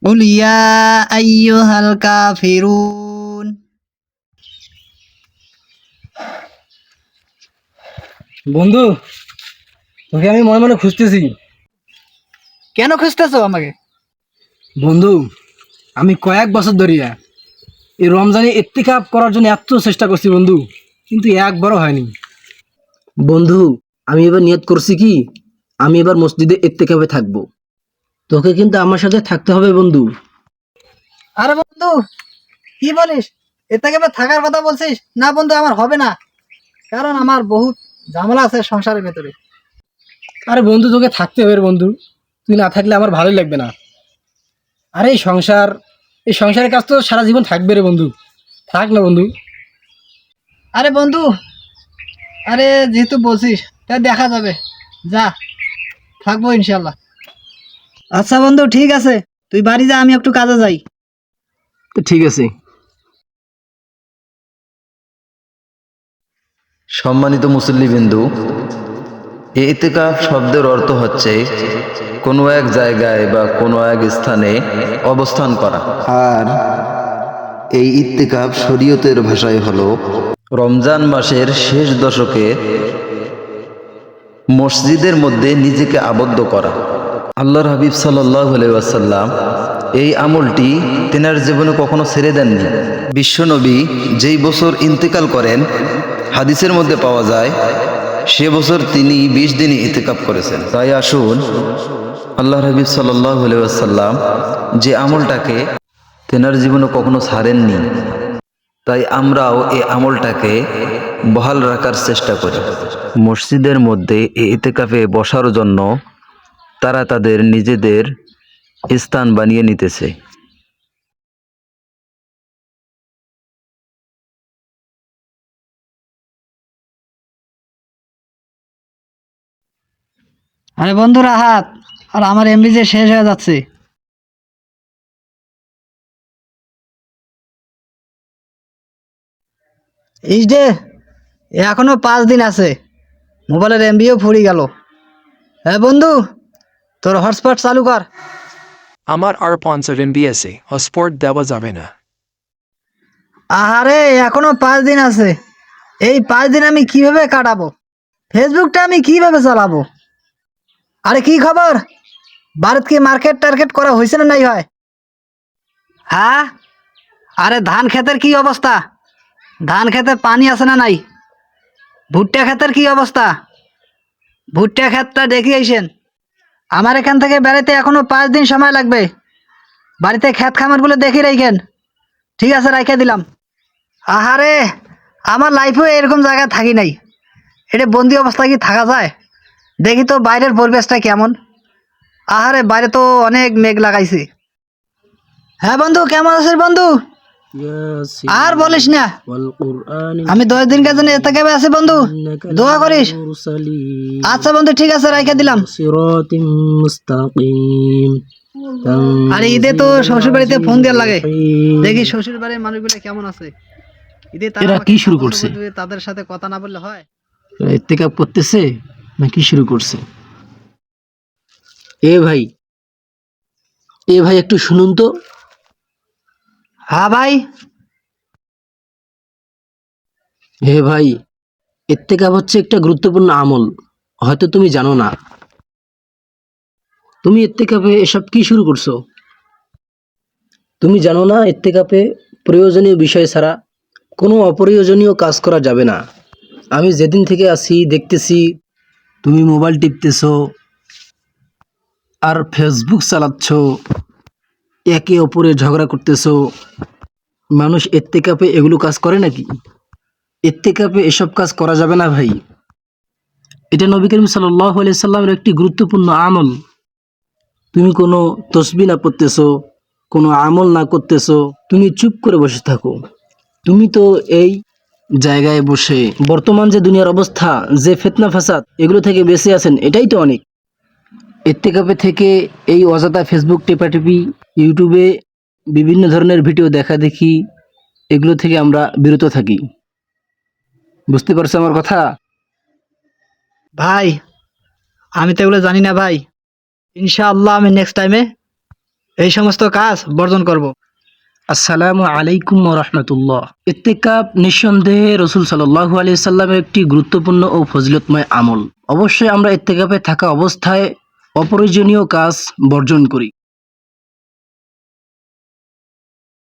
কুল ইয়া আইয়ুহাল কাফিরুন। বন্ধু, তোকে আমি মনে মনে খুঁজতেছি। কেন খুঁজতেছো আমাকে? বন্ধু, আমি কয়েক বছর ধরিয়া এই রমজানে ইত্তিকাফ করার জন্য এত চেষ্টা করছি বন্ধু, কিন্তু একবারও হয়নি। বন্ধু, আমি এবার নিয়ত করছি কি আমি এবার মসজিদে ইত্তিকাফে থাকবো। তোকে কিন্তু আমার সাথে থাকতে হবে বন্ধু। আরে বন্ধু, কি বলিস? এর থেকে এবার থাকার কথা বলছিস? না বন্ধু, আমার হবে না, কারণ আমার বহুত ঝামেলা আছে সংসারের ভেতরে। আরে বন্ধু, তোকে থাকতে হবে রে বন্ধু, তুই না থাকলে আমার ভালোই লাগবে না। আরে এই সংসারের কাজ তো সারা জীবন থাকবে রে বন্ধু, থাক না বন্ধু। আরে বন্ধু, আরে যেহেতু বলছিস তা দেখা যাবে, যা, থাকবো ইনশাল্লাহ। আচ্ছা বন্ধু, ঠিক আছে, তুই বাড়ি যা, আমি একটু কাজে যাই। তো ঠিক আছে। সম্মানিত মুসল্লিবৃন্দু, ইতিকাফ শব্দের অর্থ হচ্ছে কোনো এক জায়গায় বা কোনো এক স্থানে অবস্থান করা। আর এই ইতিকাফ শরীয়তের ভাষায় হলো রমজান মাসের শেষ দশকে মসজিদের মধ্যে নিজেকে আবদ্ধ করা। আল্লাহর হাবিব সাল্লাল্লাহু আলাইহি ওয়াসাল্লাম এই আমলটি তেনার জীবনে কখনো ছেড়ে দেননি। বিশ্বনবী যেই বছর ইন্তেকাল করেন, হাদিসের মধ্যে পাওয়া যায় সে বছর তিনি 20 দিনই ইতিকাফ করেছেন। তাই আসুন, আল্লাহর হাবিব সাল্লাল্লাহু আলাইহি ওয়াসাল্লাম যে আমলটাকে তেনার জীবনে কখনো ছাড়েননি, তাই আমরাও এই আমলটাকে বহাল রাখার চেষ্টা করি। মসজিদের মধ্যে এই ইতিকাফে বসার জন্য তারা তাদের নিজেদের স্থান বানিয়ে নিতেছে। আরে বন্ধু রাহাত, আর আমার এমবি যে শেষ হয়ে যাচ্ছে। ইস ডে, এখনো 5 দিন আছে, মোবাইলের এমবিও ফুরিয়ে গেল। হ্যাঁ বন্ধু, তোর হটস্পট চালু কর। আমার আর 5 MB আছে, হটস্পট দেওয়া যাবে না। আহারে, এখনো 5 দিন আছে, এই 5 দিন আমি কিভাবে কাটাবো? ফেসবুকটা আমি কিভাবে চালাবো? আরে কি খবর? ভারত কি মার্কেট টার্গেট করা হয়েছে না নাই হয়? হ্যাঁ, আরে ধান ক্ষেতের কি অবস্থা? ধান ক্ষেতে পানি আছে না নাই? ভুট্টা ক্ষেতের কি অবস্থা? ভুট্টা ক্ষেতটা দেখি আইসেন। আমার এখান থেকে বেড়াইতে এখনো 5 দিন সময় লাগবে। বাড়িতে ক্ষেত খামারগুলো দেখি রাখেন। ঠিক আছে, রাইখে দিলাম। আহারে, আমার লাইফেও এরকম জায়গায় থাকি নাই। এটা বন্দি অবস্থায় কি থাকা যায়? দেখি তো বাইরের পরিবেশটা কেমন। আহারে, বাইরে তো অনেক মেঘ লাগাইছে। হ্যাঁ বন্ধু, কেমন আছিস বন্ধু? আর বলিস না, আমি 10 দিনকার জন্য এতে কেবে আছি বন্ধু, দোয়া করিস। আচ্ছা বন্ধু, ঠিক আছে, রাইখে দিলাম। আর ঈদে তো শ্বশুর বাড়িতে ফোন দেওয়ার লাগে, দেখি শ্বশুর বাড়ির মানুষগুলো কেমন আছে। ঈদে তারা এরা আমাকে কি শুরু সাপোর্ট করছে? করবে, তাদের সাথে কথা না বললে হয়? ইত্তেকাফ করতেছে না কি শুরু করছে? এ ভাই, একটু শুনুন তো। হ্যাঁ ভাই। হে ভাই, ইত্তেকাফ হচ্ছে একটা গুরুত্বপূর্ণ আমল, হয়তো তুমি জানো না। তুমি ইত্তেকাফে এসব কি শুরু করছো? তুমি জানো না ইত্তেকাফে প্রয়োজনীয় বিষয় ছাড়া কোনো অপ্রয়োজনীয় কাজ করা যাবে না। আমি যেদিন থেকে আসি দেখতেছি তুমি মোবাইল টিপতেছো আর ফেসবুক চালাচ্ছ, একে অপরের ঝগড়া করতেছো। মানুষ ইত্তেকাফে এগুলো কাজ করে নাকি? ইত্তেকাফে এসব কাজ করা যাবে না ভাই। এটা নবী করিম সাল্লাল্লাহু আলাইহি সাল্লামের একটি গুরুত্বপূর্ণ আমল। তুমি কোনো তসবিহ না পড়তেছো, কোনো আমল না করতেছো, তুমি চুপ করে বসে থাকো। তুমি তো এই জায়গায় বসে বর্তমান যে দুনিয়ার অবস্থা, যে ফিতনা ফাসাদ, এগুলো থেকে বেঁচে আছেন, এটাই তো অনেক। ইত্তেকাফে থেকে এই অযথা ফেসবুক টেপাটেপি, ইউটিউবে বিভিন্ন ধরনের ভিডিও দেখা দেখি, এগুলো থেকে আমরা বিরত থাকি। বুঝতে পারছো আমার কথা? ভাই, আমি তো এগুলো জানি না ভাই। ইনশাআল্লাহ আমি নেক্সট টাইমে এই সমস্ত কাজ বর্জন করব। আসসালামু আলাইকুম রহমতুল্লাহ। ইত্তেকাব নিঃসন্দেহে রসুল সাল্লাল্লাহু আলাইহি সাল্লামের একটি গুরুত্বপূর্ণ ও ফজিলতময় আমল। অবশ্যই আমরা ইত্তেকাবে থাকা অবস্থায় অপ্রয়োজনীয় কাজ বর্জন করি।